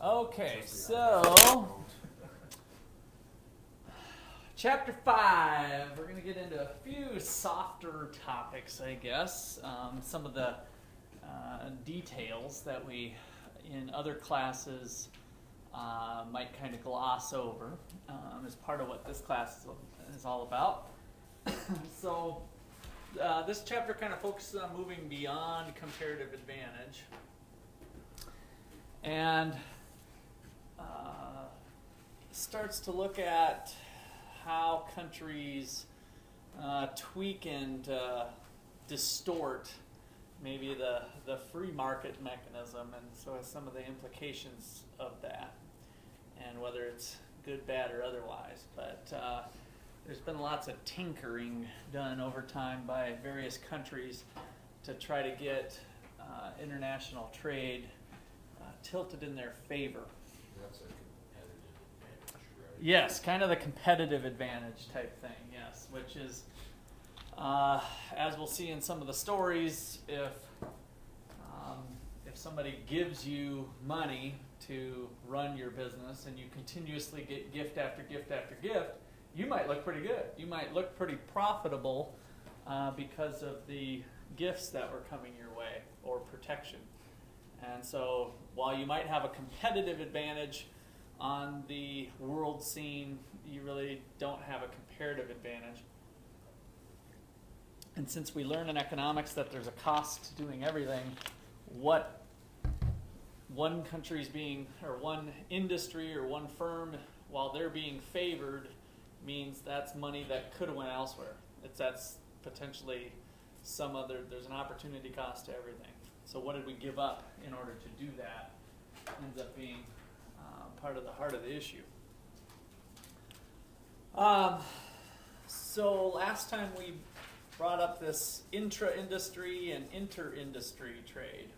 Okay, so Chapter 5, we're going to get into a few softer topics, I guess. Some of the details that we, in other classes, might kind of gloss over as part of what this class is all about. So this chapter kind of focuses on moving beyond comparative advantage and starts to look at how countries tweak and distort maybe the free market mechanism, and so some of the implications of that, and whether it's good, bad, or otherwise. But there's been lots of tinkering done over time by various countries to try to get international trade tilted in their favor. That's a competitive advantage, right? Yes, kind of the competitive advantage type thing, yes, which is, as we'll see in some of the stories, if somebody gives you money to run your business and you continuously get gift after gift after gift, you might look pretty good. You might look pretty profitable because of the gifts that were coming your way, or protection. And so while you might have a competitive advantage on the world scene, you really don't have a comparative advantage. And since we learn in economics that there's a cost to doing everything, what one country's being, or one industry or one firm, while they're being favored, means that's money that could have went elsewhere. That's potentially some other, there's an opportunity cost to everything. So what did we give up in order to do that? Ends up being part of the heart of the issue. So last time we brought up this intra-industry and inter-industry trade.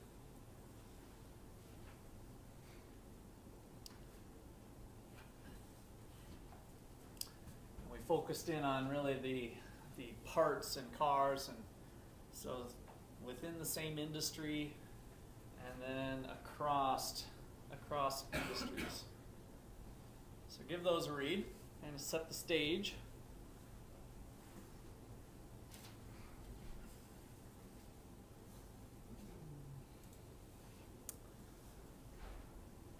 We focused in on really the parts and cars, and so within the same industry and then across industries. So give those a read and set the stage.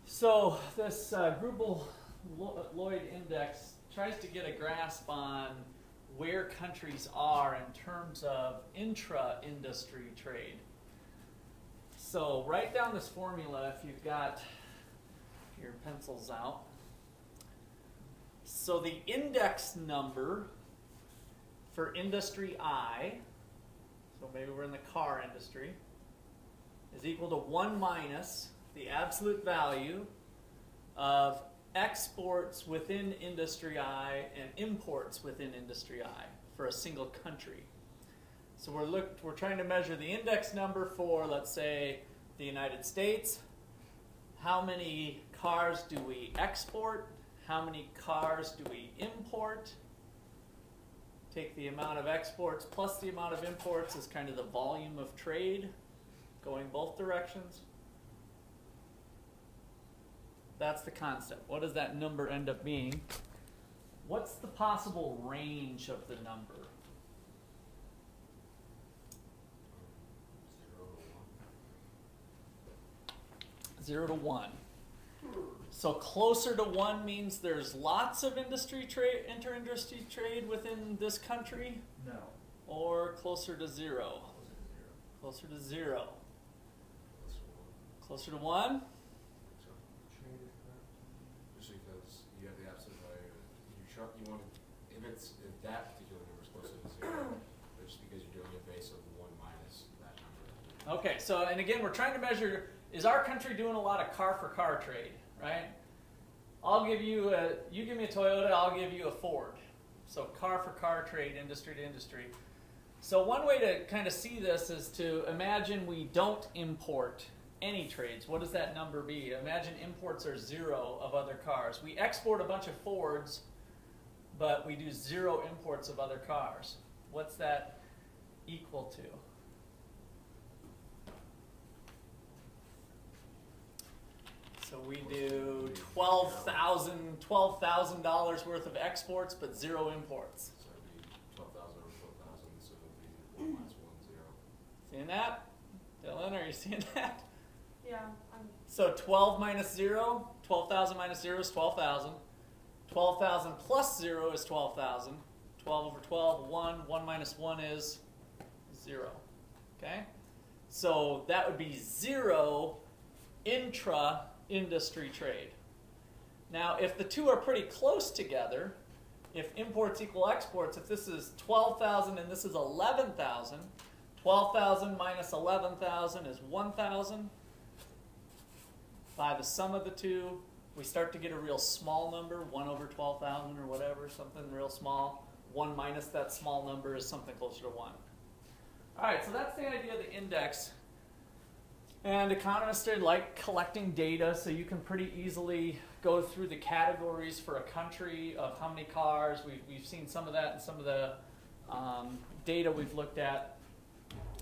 So this Grubel Lloyd index tries to get a grasp on where countries are in terms of intra-industry trade. So write down this formula if you've got your pencils out. So the index number for industry I, so maybe we're in the car industry, is equal to 1 minus the absolute value of exports within industry I and imports within industry I for a single country. So we're trying to measure the index number for, let's say, the United States. How many cars do we export? How many cars do we import? Take the amount of exports plus the amount of imports as kind of the volume of trade going both directions. That's the concept. What does that number end up being? What's the possible range of the number? 0 to 1. So closer to 1 means there's lots of industry trade, inter-industry trade within this country? No. Or closer to 0? Closer to 0. Closer to 1? Just because you have the absolute value, you want to, if that particular number is closer to 0, but just because you're doing a base of 1 minus that number. Okay, so, and again, we're trying to measure, is our country doing a lot of car-for-car trade, right? I'll give you you give me a Toyota, I'll give you a Ford. So car-for-car trade, industry to industry. So one way to kind of see this is to imagine we don't import any trades. What does that number be? Imagine imports are 0 of other cars. We export a bunch of Fords, but we do 0 imports of other cars. What's that equal to? So we do $12,000 worth of exports, but 0 imports. So it'd be 12,000 over 12,000, so it'd be 1 minus 1, 0. Seeing that? Dylan, are you seeing that? Yeah. So 12 minus 0, 12,000 minus 0 is 12,000. 12,000 plus 0 is 12,000. 12 over 12, 1. 1 minus 1 is 0. Okay? So that would be 0 intra-industry trade. Now, if the two are pretty close together, if imports equal exports, if this is 12,000 and this is 11,000, 12,000 minus 11,000 is 1,000. By the sum of the two, we start to get a real small number, 1 over 12,000 or whatever, something real small. 1 minus that small number is something closer to 1. All right, so that's the idea of the index. And economists like collecting data, so you can pretty easily go through the categories for a country of how many cars. We've seen some of that in some of the data we've looked at.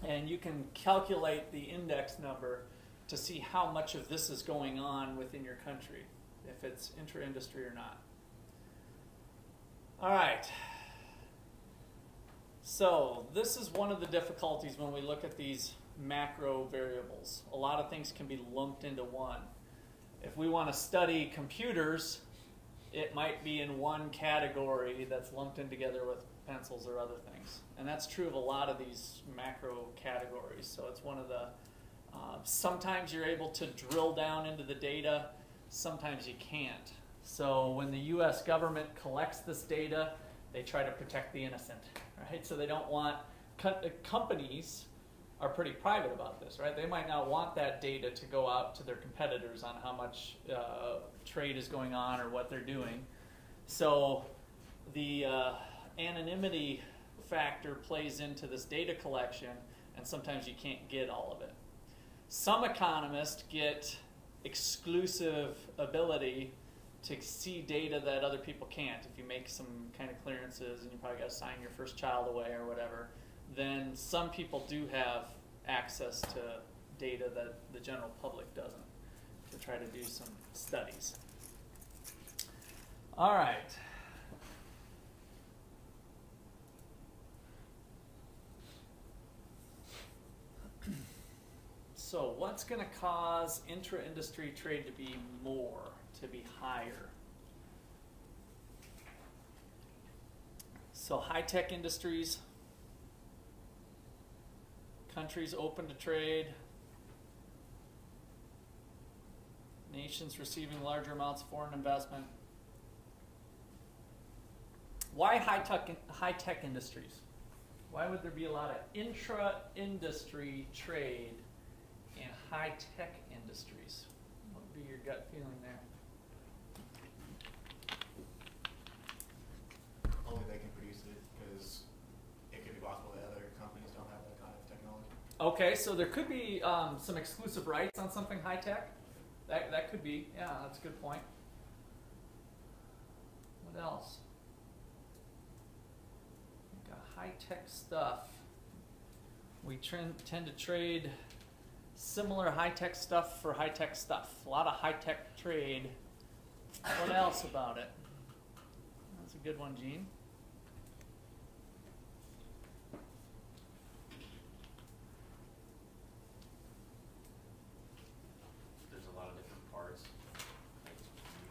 And you can calculate the index number to see how much of this is going on within your country, if it's intra-industry or not. All right. So this is one of the difficulties when we look at these macro variables. A lot of things can be lumped into one. If we want to study computers, it might be in one category that's lumped in together with pencils or other things. And that's true of a lot of these macro categories. So it's one of the, sometimes you're able to drill down into the data, sometimes you can't. So when the US government collects this data, they try to protect the innocent, right? So they don't want, companies are pretty private about this, right? They might not want that data to go out to their competitors on how much trade is going on or what they're doing. So the anonymity factor plays into this data collection, and sometimes you can't get all of it. Some economists get exclusive ability to see data that other people can't. If you make some kind of clearances and you probably got to sign your first child away or whatever, then some people do have access to data that the general public doesn't, to try to do some studies. All right. So what's going to cause intra-industry trade to be more, to be higher? So high-tech industries, countries open to trade, nations receiving larger amounts of foreign investment. Why high-tech industries? Why would there be a lot of intra-industry trade in high-tech industries? What would be your gut feeling there? Only they can produce it, because it could be possible that other companies don't have that kind of technology. Okay, so there could be some exclusive rights on something high-tech. That could be, yeah, that's a good point. What else? We've got high-tech stuff. We tend to trade similar high-tech stuff for high-tech stuff. A lot of high-tech trade. What else about it? That's a good one, Gene. There's a lot of different parts. Like,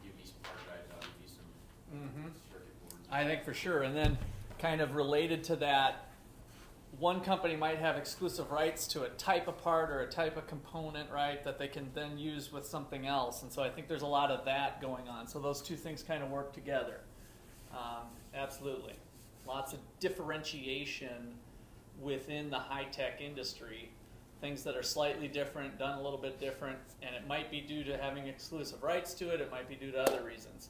you give me some part guides, I'll give you some circuit boards. I think for sure. And then kind of related to that, one company might have exclusive rights to a type of part or a type of component, right, that they can then use with something else. And so I think there's a lot of that going on. So those two things kind of work together. Absolutely. Lots of differentiation within the high-tech industry. Things that are slightly different, done a little bit different, and it might be due to having exclusive rights to it. It might be due to other reasons.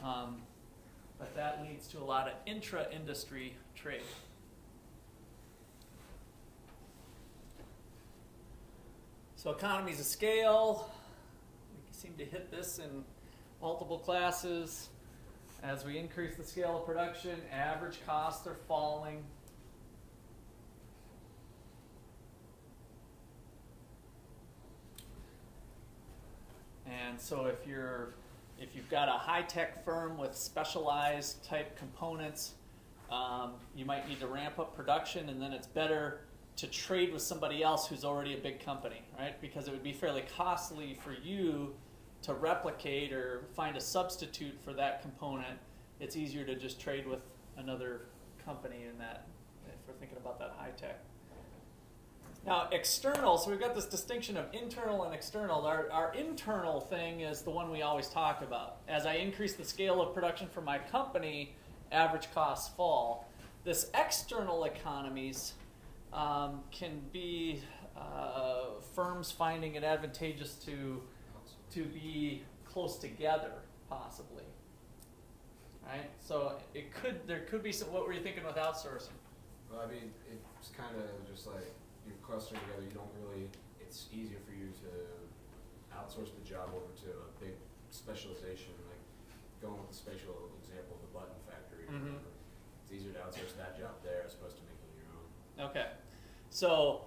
But that leads to a lot of intra-industry trade. So economies of scale, we seem to hit this in multiple classes. As we increase the scale of production, average costs are falling. And so if you're if you've got a high-tech firm with specialized type components, you might need to ramp up production, and then it's better to trade with somebody else who's already a big company, right? Because it would be fairly costly for you to replicate or find a substitute for that component. It's easier to just trade with another company in that, if we're thinking about that high-tech. Now, external, so we've got this distinction of internal and external. Our internal thing is the one we always talk about. As I increase the scale of production for my company, average costs fall. This external economies can be firms finding it advantageous to be close together, possibly. Right? So there could be some. What were you thinking with outsourcing? Well, I mean, it's kind of just like you're clustering together. You don't really. It's easier for you to outsource the job over to a big specialization, like going with the spatial example of the button factory. Mm-hmm. It's easier to outsource that job there as opposed to making your own. Okay, so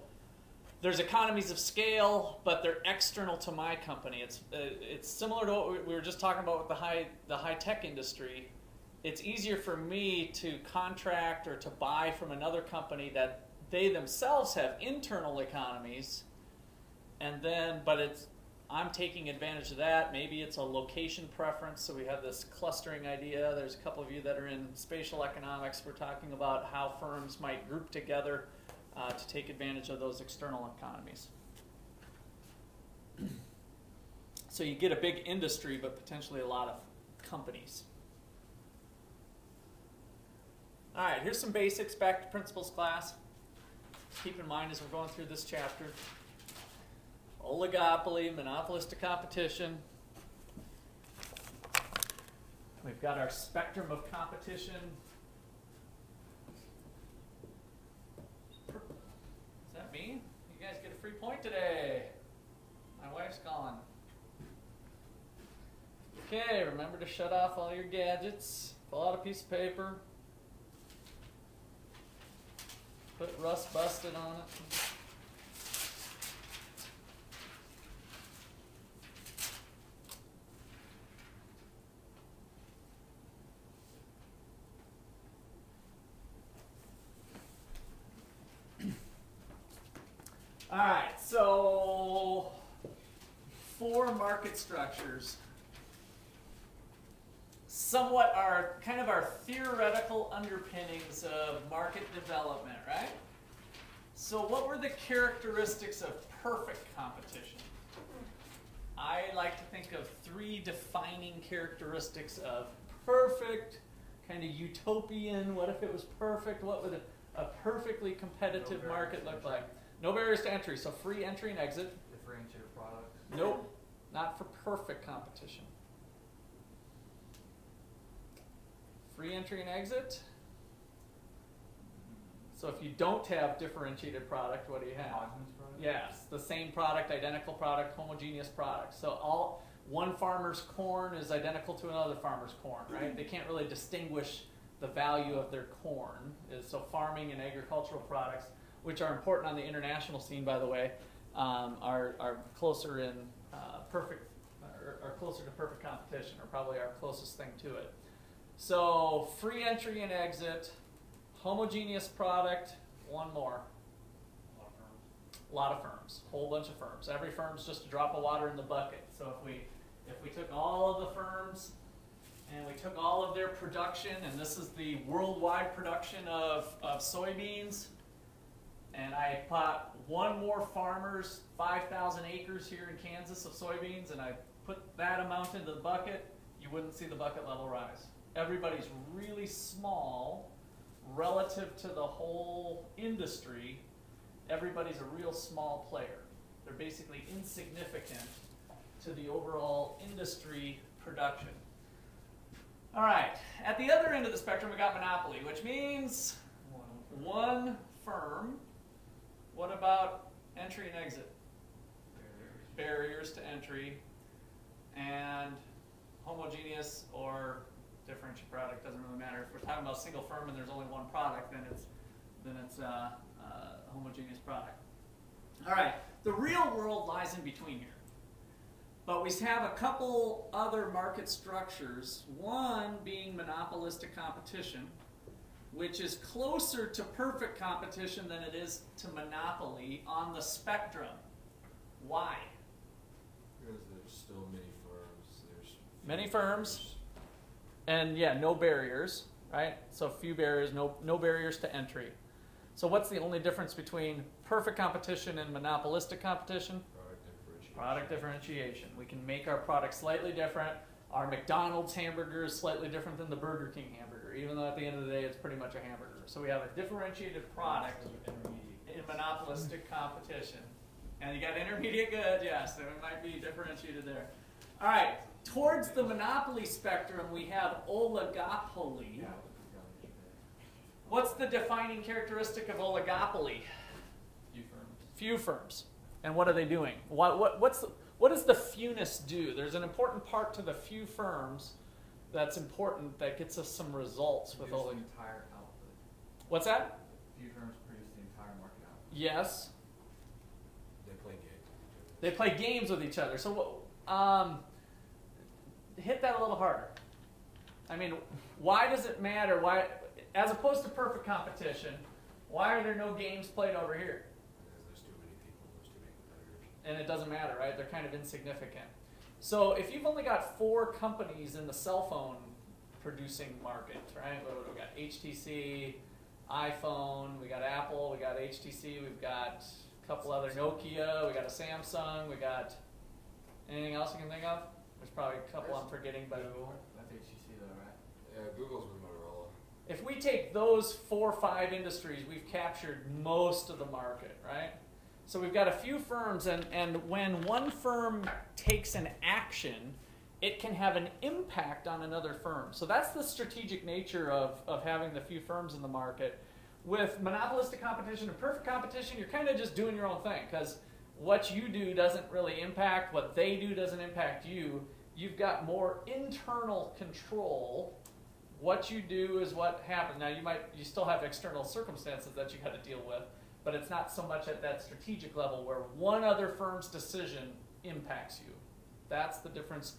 there's economies of scale, but they're external to my company. It's similar to what we were just talking about with the high tech industry. It's easier for me to contract or to buy from another company that they themselves have internal economies, and then I'm taking advantage of that. Maybe it's a location preference, so we have this clustering idea. There's a couple of you that are in spatial economics. We're talking about how firms might group together to take advantage of those external economies. So you get a big industry, but potentially a lot of companies. All right, here's some basics, back to principles class. Keep in mind as we're going through this chapter. Oligopoly, monopolistic competition. We've got our spectrum of competition. Is that me? You guys get a free point today. My wife's gone. Okay, remember to shut off all your gadgets. Pull out a piece of paper. Put rust busted on it. All right, so 4 market structures. Somewhat are kind of our theoretical underpinnings of market development, right? So what were the characteristics of perfect competition? I like to think of 3 defining characteristics of perfect, kind of utopian. What if it was perfect? What would a perfectly competitive market look like? No barriers to entry, so free entry and exit. Differentiated products? Nope, not for perfect competition. Free entry and exit. So if you don't have differentiated product, what do you have? Homogeneous product? Yes, the same product, identical product, homogeneous product. So one farmer's corn is identical to another farmer's corn, right? They can't really distinguish the value of their corn. So farming and agricultural products, which are important on the international scene, by the way, are closer in are closer to perfect competition, or probably our closest thing to it. So free entry and exit, homogeneous product, one more. A lot of firms, whole bunch of firms. Every firm's just a drop of water in the bucket. So if we took all of the firms and we took all of their production, and this is the worldwide production of soybeans, and I bought one more farmer's 5,000 acres here in Kansas of soybeans, and I put that amount into the bucket, you wouldn't see the bucket level rise. Everybody's really small relative to the whole industry. Everybody's a real small player. They're basically insignificant to the overall industry production. All right, at the other end of the spectrum, we got monopoly, which means one firm. What about entry and exit? Barriers to entry. And homogeneous or differentiated product, doesn't really matter. If we're talking about a single firm and there's only one product, then it's a homogeneous product. All right, the real world lies in between here. But we have a couple other market structures, one being monopolistic competition, which is closer to perfect competition than it is to monopoly on the spectrum. Why? Because there's still many firms. There's Many firms, and yeah, no barriers, right? So few barriers, no barriers to entry. So what's the only difference between perfect competition and monopolistic competition? Product differentiation. Product differentiation. We can make our product slightly different. Our McDonald's hamburger is slightly different than the Burger King hamburger, even though at the end of the day it's pretty much a hamburger. So we have a differentiated product in monopolistic competition. And you got intermediate good, yes, so it might be differentiated there. All right, towards the monopoly spectrum we have oligopoly. What's the defining characteristic of oligopoly? Few firms. Few firms. And what are they doing? What does the fewness do? There's an important part to the few firms that's important that gets us some results with Produce oligopoly. the entire output. What's that? Few firms produce the entire market output. Yes. They play games. They play games with each other. So hit that a little harder. I mean, why does it matter? Why, as opposed to perfect competition, why are there no games played over here? Because there's too many people, there's too many competitors. And it doesn't matter, right? They're kind of insignificant. So if you've only got 4 companies in the cell phone producing market, right? What do we got? HTC, iPhone, we got Apple, we got HTC, we've got a couple other Nokia, we got a Samsung, we got anything else you can think of? There's probably a couple I'm forgetting, but Google, that's HTC though, right? Yeah, Google's with Motorola. if we take those 4 or 5 industries, we've captured most of the market, right? So we've got a few firms, and when one firm takes an action, it can have an impact on another firm. So that's the strategic nature of having the few firms in the market. With monopolistic competition and perfect competition, you're kind of just doing your own thing, because what you do doesn't really impact, what they do doesn't impact you. You've got more internal control. What you do is what happens. Now you still have external circumstances that you got to deal with, but it's not so much at that strategic level where one other firm's decision impacts you. That's the difference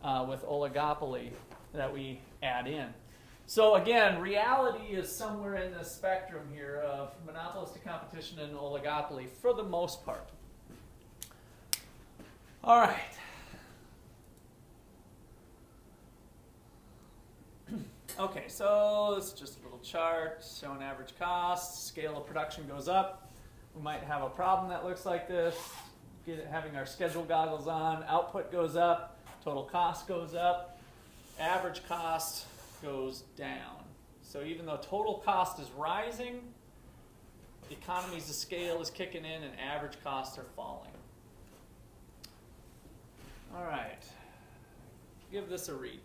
with oligopoly that we add in. So again, reality is somewhere in the spectrum here of monopolistic competition and oligopoly for the most part. All right. Okay, so this is just a little chart showing average cost. Scale of production goes up. We might have a problem that looks like this. Having our schedule goggles on, output goes up, total cost goes up, average cost goes down. So even though total cost is rising, economies of scale is kicking in and average costs are falling. All right, give this a read.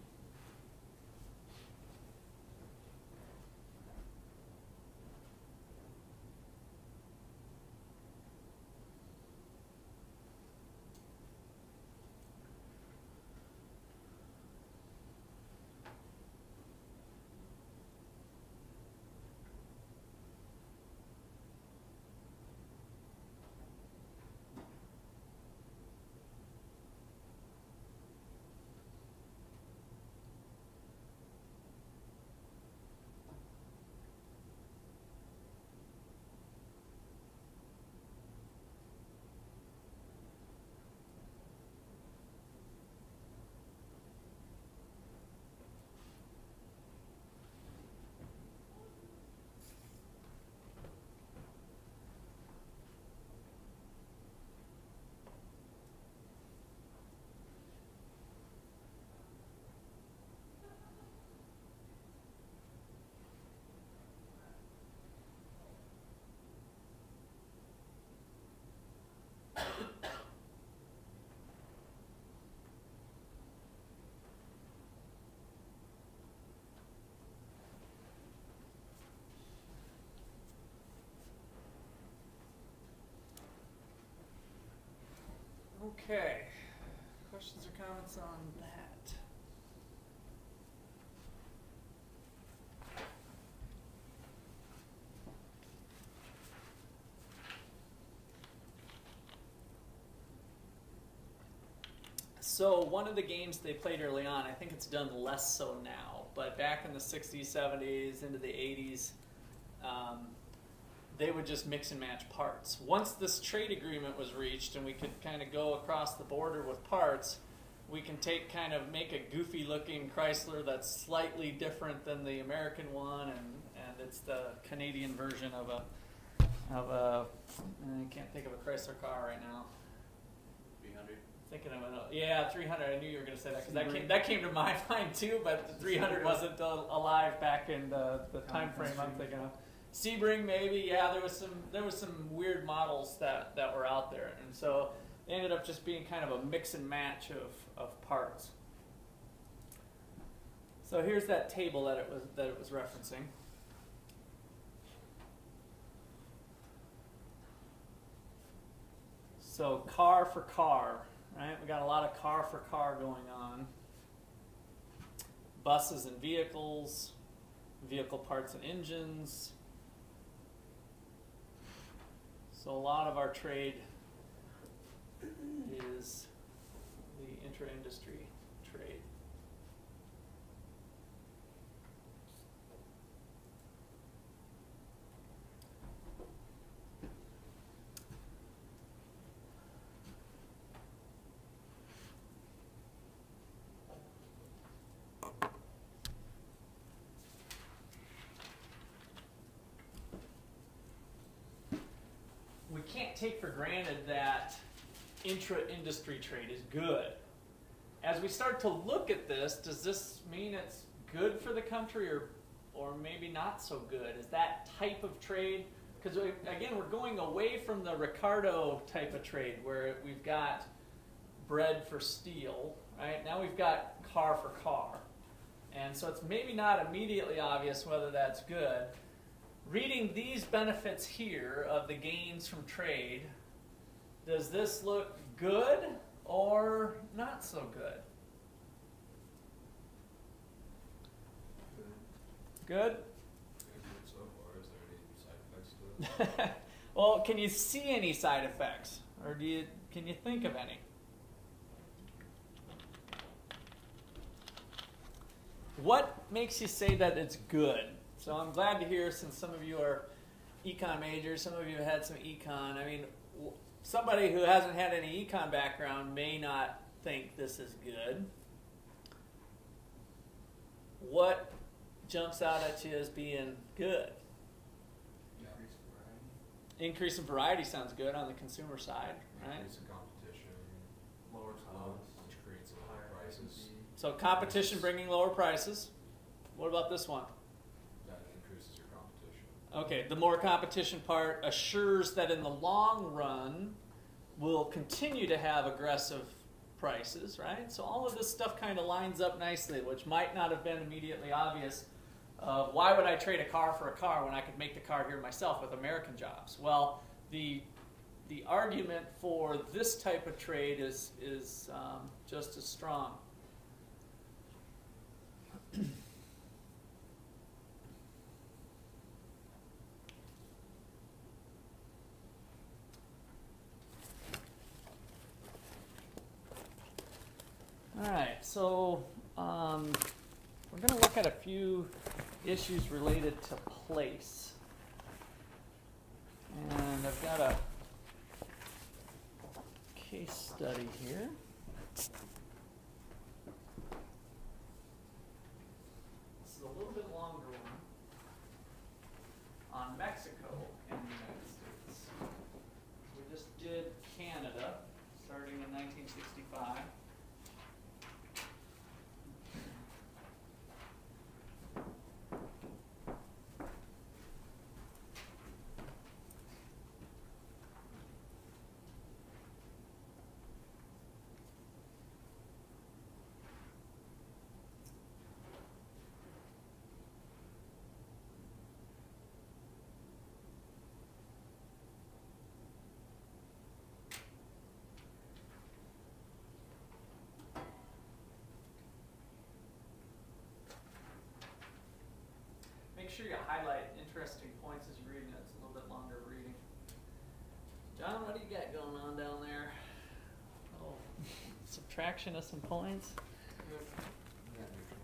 Okay, questions or comments on that? So one of the games they played early on, I think it's done less so now, but back in the 60s, 70s, into the 80s, they would just mix and match parts. Once this trade agreement was reached and we could kind of go across the border with parts, we can make a goofy looking Chrysler that's slightly different than the American one, and it's the Canadian version of a I can't think of a Chrysler car right now. 300. Thinking of yeah, 300. I knew you were going to say that because that came to my mind too. But the 300 wasn't alive back in the time frame I'm thinking of. Sebring maybe. Yeah, there was some weird models that were out there, and so they ended up just being kind of a mix and match of parts. So here's that table that it was referencing. So car for car, right? We got a lot of car for car going on. Buses and vehicles, vehicle parts and engines. So a lot of our trade is the intra-industry trade. We can't take for granted that intra-industry trade is good. As we start to look at this, does this mean it's good for the country or maybe not so good? Is that type of trade? Because again, we're going away from the Ricardo type of trade where we've got bread for steel, right? Now we've got car for car. And so it's maybe not immediately obvious whether that's good. Reading these benefits here of the gains from trade, does this look good or not so good? Good? So far, is there any side effects to it? Well, can you see any side effects, or can you think of any? What makes you say that it's good? So I'm glad to hear, since some of you are econ majors, some of you have had some econ. I mean, somebody who hasn't had any econ background may not think this is good. What jumps out at you as being good? Increase in variety sounds good on the consumer side, right? Increase in competition, Lower costs. which creates lower Higher prices. efficiency. So competition bringing lower prices. What about this one? That increases your competition. Okay, the more competition part assures that in the long run we'll continue to have aggressive prices, right? So all of this stuff kind of lines up nicely, which might not have been immediately obvious. Why would I trade a car for a car when I could make the car here myself with American jobs? Well, the argument for this type of trade is just as strong. All right, so we're going to look at a few issues related to place. And I've got a case study here. This is a little bit longer one on Mexico and the United States. We just did Canada, starting in 1965. Make sure you highlight interesting points as you're reading it. It's a little bit longer reading. John, what do you got going on down there? Oh, subtraction of some points. Yeah, neutral.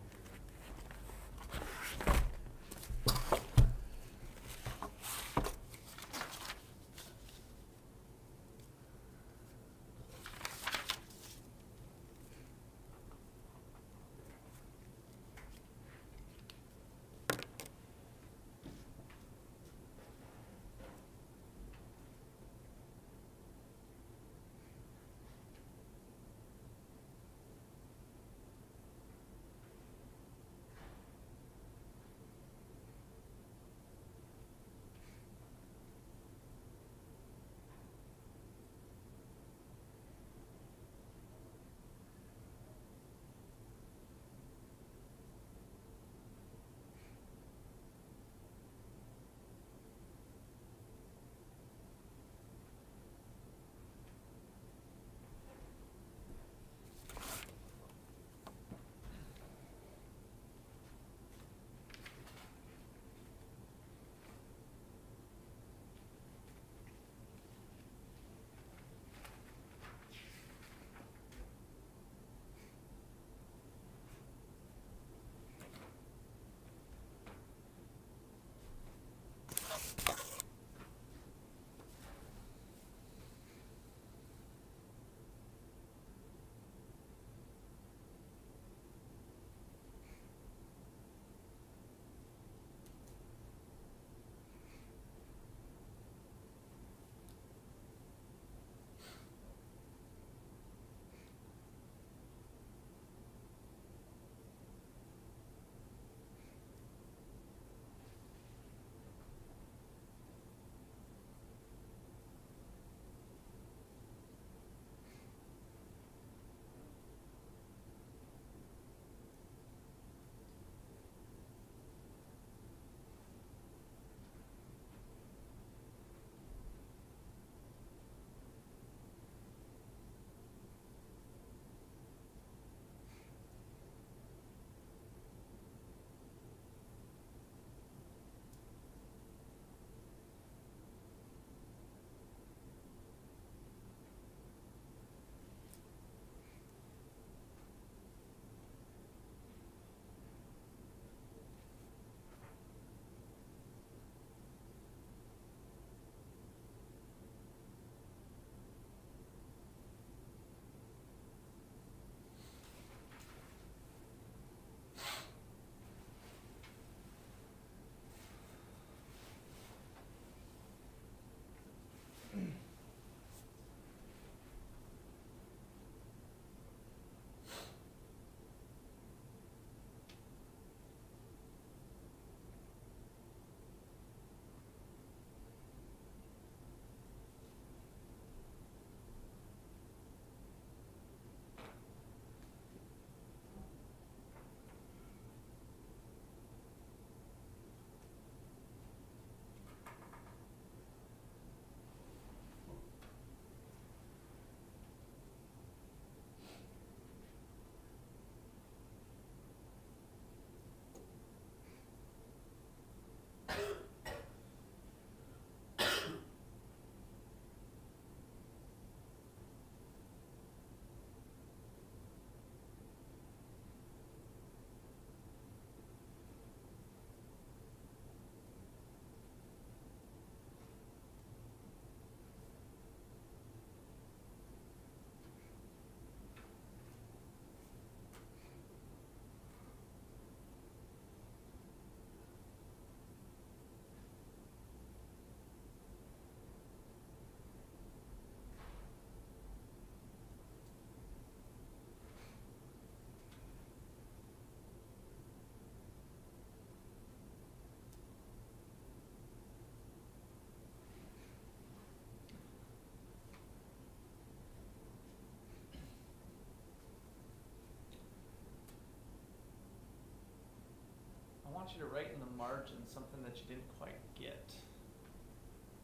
want you to write in the margin something that you didn't quite get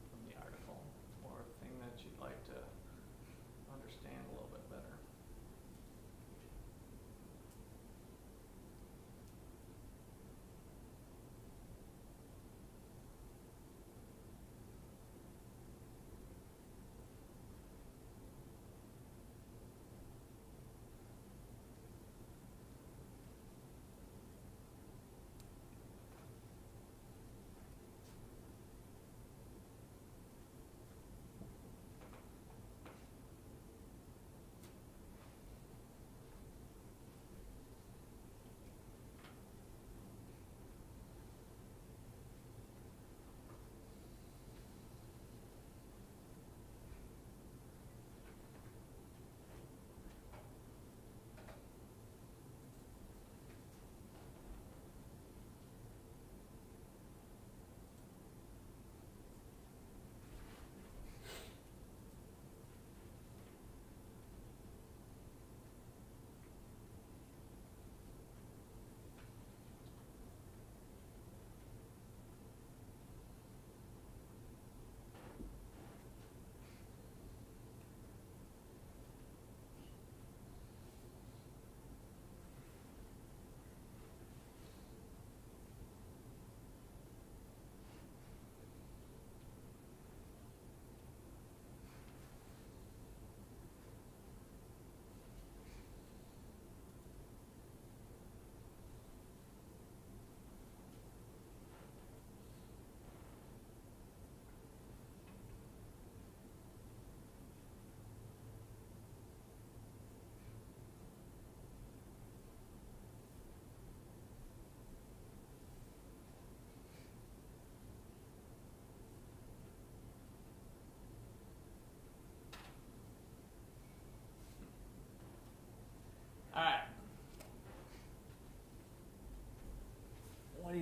from the article, or a thing that you'd like to understand a little bit better.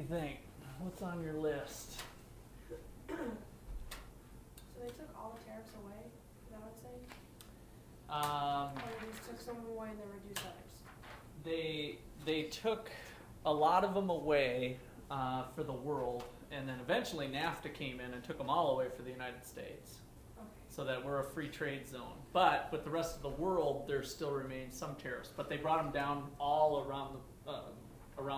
you think? What's on your list? So they took all the tariffs away, is that what it's saying? Or they just took some of them away and then reduced others? They took a lot of them away for the world, and then eventually NAFTA came in and took them all away for the United States, Okay. so that we're a free trade zone. But with the rest of the world, there still remains some tariffs, but they brought them down all around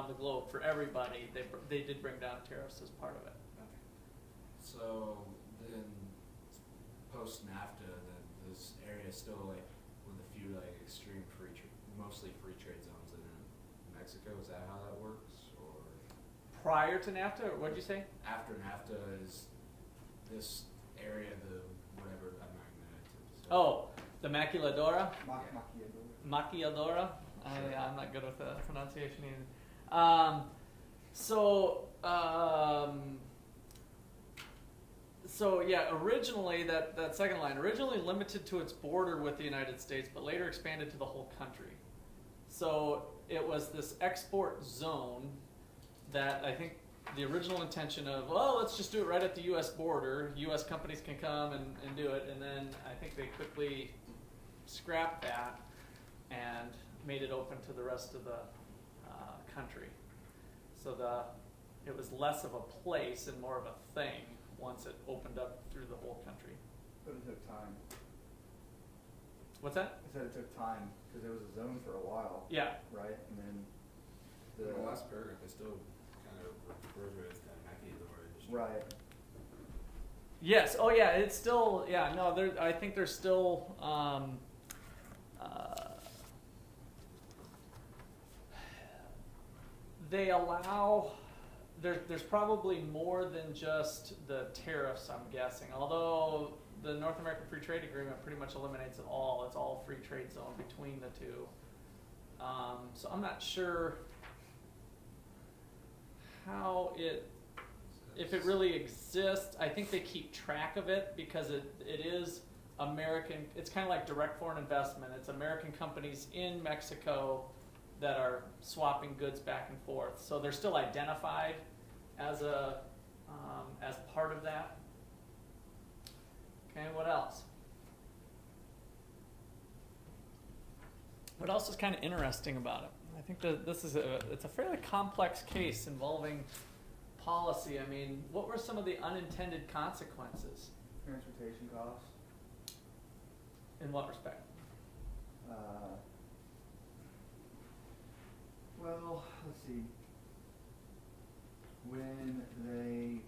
the globe for everybody. They did bring down tariffs as part of it. Okay. So then, post NAFTA, then this area is still like one of the few like extreme mostly free trade zones in Mexico. Is that how that works, or Prior to NAFTA, or what'd you say? after NAFTA is this area the whatever? I'm not gonna attempt to say. Oh, the maquiladora. Yeah. Maquiladora. Sure. I'm not good with the pronunciation either. So yeah, originally that second line, originally limited to its border with the United States, but later expanded to the whole country. So it was this export zone that I think the original intention of, well, let's just do it right at the U.S. border. U.S. companies can come and do it, and then I think they quickly scrapped that and made it open to the rest of the country. So it was less of a place and more of a thing once it opened up through the whole country. But it took time. What's that? I said it took time because it was a zone for a while, Yeah. right? And then In the last paragraph, they still kind of refer to it as that maquiladora industry. right. Yes. Oh, yeah. It's still. Yeah. No. I think there's still. They allow. There's probably more than just the tariffs, I'm guessing. Although the North American Free Trade Agreement pretty much eliminates it all. It's all free trade zone between the two. So I'm not sure how if it really exists. I think they keep track of it because it is American. It's kind of like direct foreign investment. It's American companies in Mexico that are swapping goods back and forth. So they're still identified as as part of that. Okay, what else? What else is kind of interesting about it? I think that this is it's a fairly complex case involving policy. I mean, what were some of the unintended consequences? Transportation costs. In what respect? Well, let's see. When they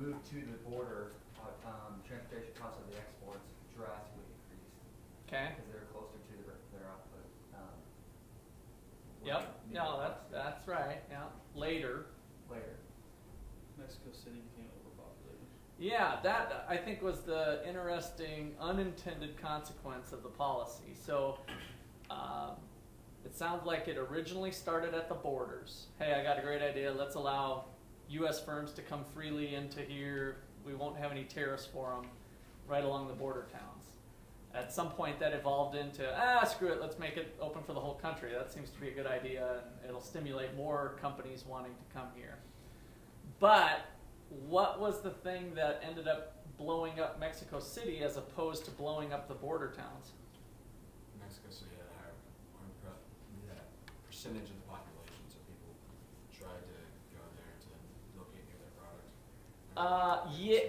moved to the border, transportation costs of the exports drastically increased Okay. because they're closer to their output. Yep. No, that's right. Yeah. Later. Mexico City became overpopulated. Yeah, that I think was the interesting unintended consequence of the policy. So it sounds like it originally started at the borders. Hey, I got a great idea. Let's allow U.S. firms to come freely into here. We won't have any tariffs for them right along the border towns. At some point that evolved into, screw it, let's make it open for the whole country. That seems to be a good idea, and it'll stimulate more companies wanting to come here. But what was the thing that ended up blowing up Mexico City as opposed to blowing up the border towns? Mexico City had a higher percentage of the population, so people tried to go there to locate near their product.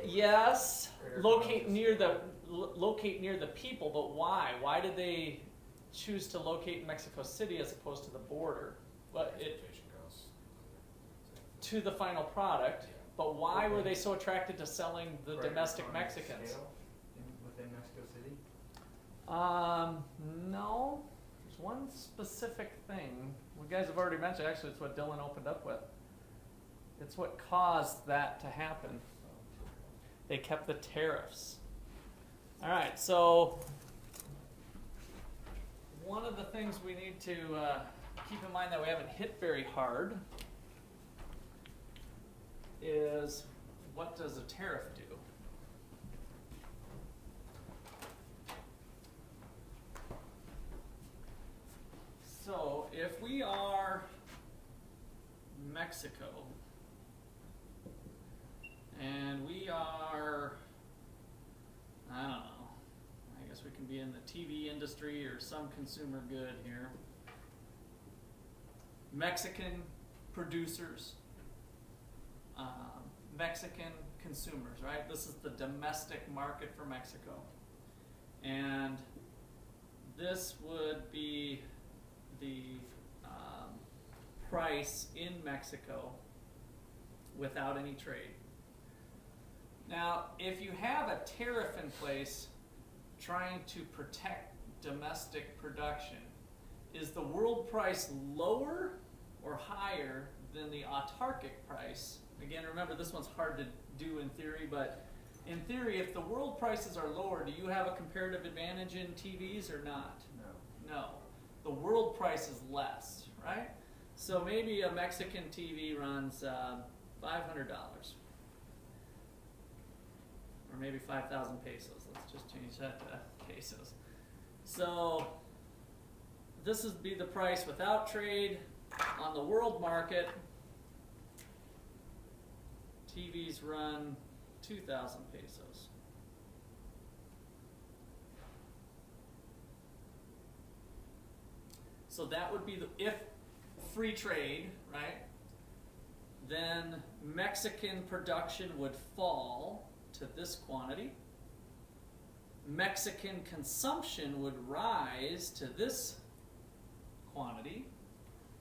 Yes, locate near the people, but why? Why did they choose to locate in Mexico City as opposed to the border? Transportation costs. To the final product, Yeah. but why were they so attracted to selling the Greater domestic economies of Mexicans? scale within Mexico City. No. There's one specific thing. You guys have already mentioned, actually, it's what Dylan opened up with. It's what caused that to happen. They kept the tariffs. All right, so one of the things we need to keep in mind that we haven't hit very hard is what does a tariff do? So if we are Mexico And we are, I don't know, I guess we can be in the TV industry or some consumer good here. Mexican producers, Mexican consumers, right? This is the domestic market for Mexico. And this would be the price in Mexico without any trade. Now, if you have a tariff in place trying to protect domestic production, is the world price lower or higher than the autarkic price? Again, remember, this one's hard to do in theory, but in theory, if the world prices are lower, do you have a comparative advantage in TVs or not? No. No. The world price is less, right? So maybe a Mexican TV runs $500. Or maybe 5,000 pesos. Let's just change that to pesos. So this would be the price without trade on the world market. TVs run 2,000 pesos. So that would be the, if free trade, right? Then Mexican production would fall to this quantity. Mexican consumption would rise to this quantity.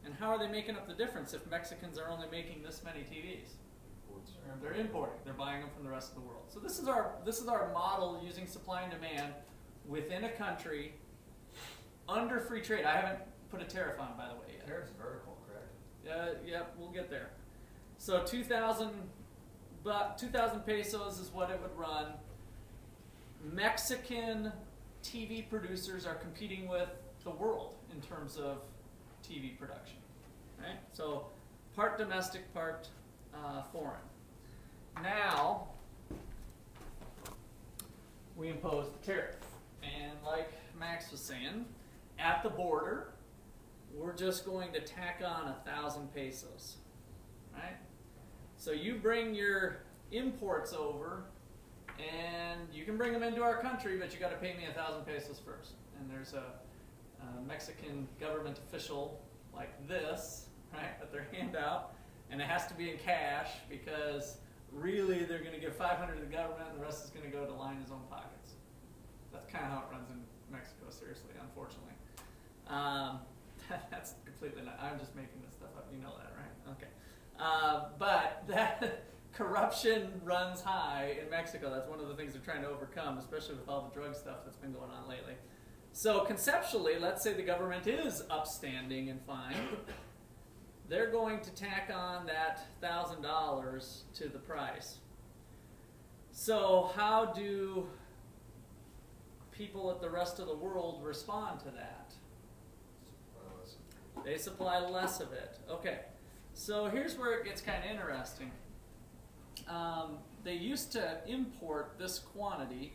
And how are they making up the difference if Mexicans are only making this many TVs? They're importing. They're buying them from the rest of the world. So this is our model using supply and demand within a country under free trade. I haven't put a tariff on, by the way, yet. Tariff's vertical, correct? Yep, we'll get there. So 2,000 pesos is what it would run. Mexican TV producers are competing with the world in terms of TV production, right? So part domestic, part foreign. Now we impose the tariff, and like Max was saying, at the border, we're just going to tack on 1,000 pesos, right? So you bring your imports over, and you can bring them into our country, but you got to pay me 1,000 pesos first. And there's a Mexican government official like this, right, at their handout, and it has to be in cash because really they're going to give 500 to the government, and the rest is going to go to line his own pockets. That's kind of how it runs in Mexico, seriously, unfortunately. That's completely not, I'm just making this stuff up, you know that, right? Okay. But that corruption runs high in Mexico. That's one of the things they're trying to overcome, especially with all the drug stuff that's been going on lately. So conceptually, let's say the government is upstanding and fine. They're going to tack on that $1,000 to the price. So how do people at the rest of the world respond to that? They supply less of it. Okay, so here's where it gets kind of interesting. They used to import this quantity,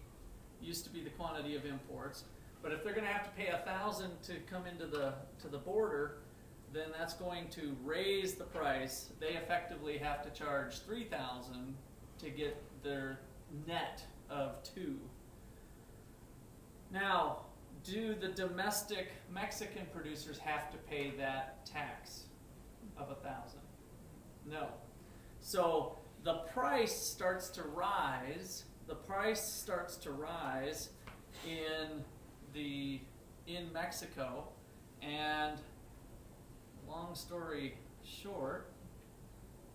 used to be the quantity of imports, but if they're going to have to pay 1,000 to come into the border, then that's going to raise the price. They effectively have to charge 3,000 to get their net of 2. Now, do the domestic Mexican producers have to pay that tax of 1,000? No. So the price starts to rise. The price starts to rise in Mexico, and long story short,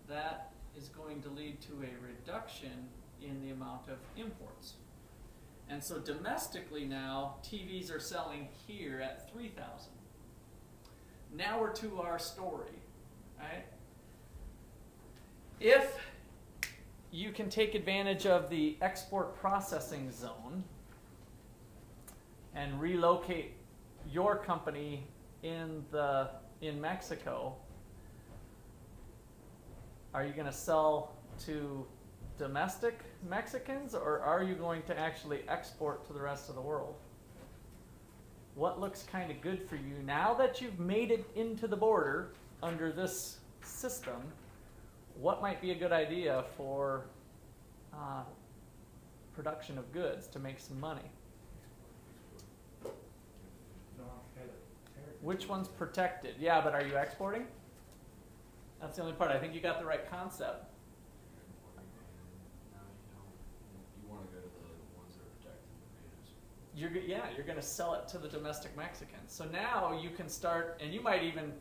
that is going to lead to a reduction in the amount of imports. And so domestically now, TVs are selling here at 3,000. Now we're to our story, right? If you can take advantage of the export processing zone and relocate your company in Mexico, are you going to sell to domestic Mexicans, or are you going to actually export to the rest of the world? What looks kind of good for you now that you've made it into the border under this system? What might be a good idea for production of goods to make some money. Don't have to pay the tariff. Which one's protected? Yeah, but are you exporting? That's the only part. I think you got the right concept. No, you want to go to the ones that are protected. You're going to sell it to the domestic Mexicans. So now you can start, and you might even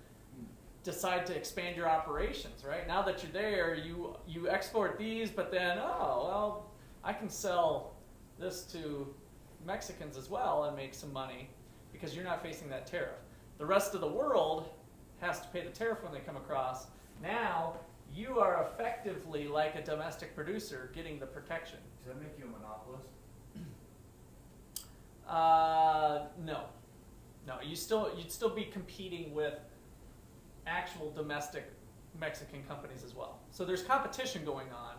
decide to expand your operations, right? Now that you're there, you export these, but then, oh, well, I can sell this to Mexicans as well and make some money because you're not facing that tariff. The rest of the world has to pay the tariff when they come across. Now, you are effectively like a domestic producer getting the protection. Does that make you a monopolist? No. No, you'd still be competing with actual domestic Mexican companies as well. So there's competition going on,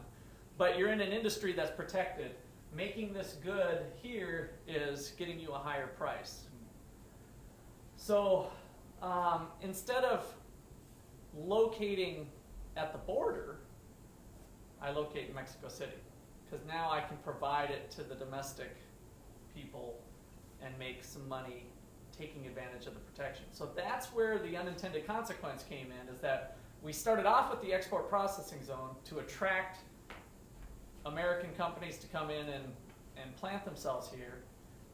but you're in an industry that's protected. Making this good here is getting you a higher price. So instead of locating at the border, I locate in Mexico City because now I can provide it to the domestic people and make some money taking advantage of the protection. So that's where the unintended consequence came in, is that we started off with the export processing zone to attract American companies to come in and plant themselves here,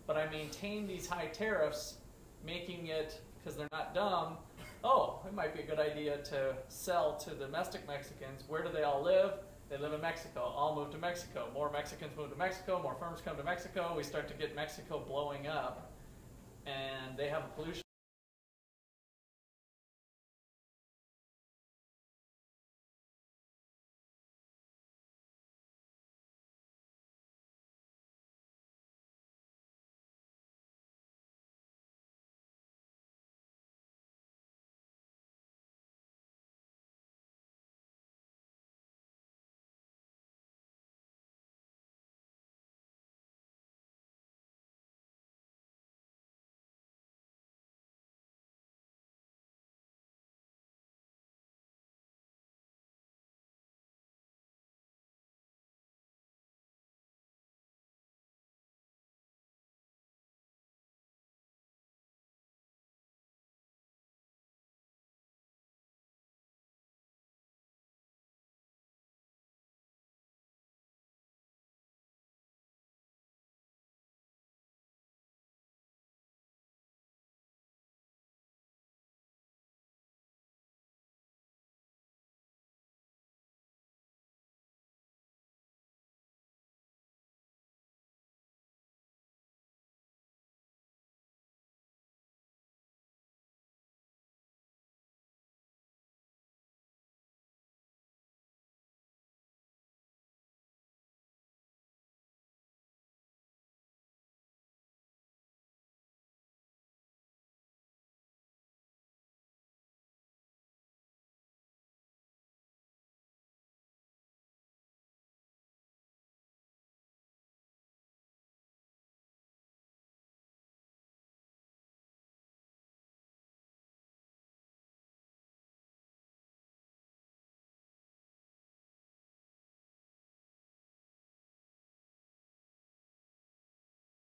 but I maintain these high tariffs, making it, because they're not dumb, oh, it might be a good idea to sell to domestic Mexicans. Where do they all live? They live in Mexico. All move to Mexico. More Mexicans move to Mexico. More firms come to Mexico. We start to get Mexico blowing up. And they have a pollution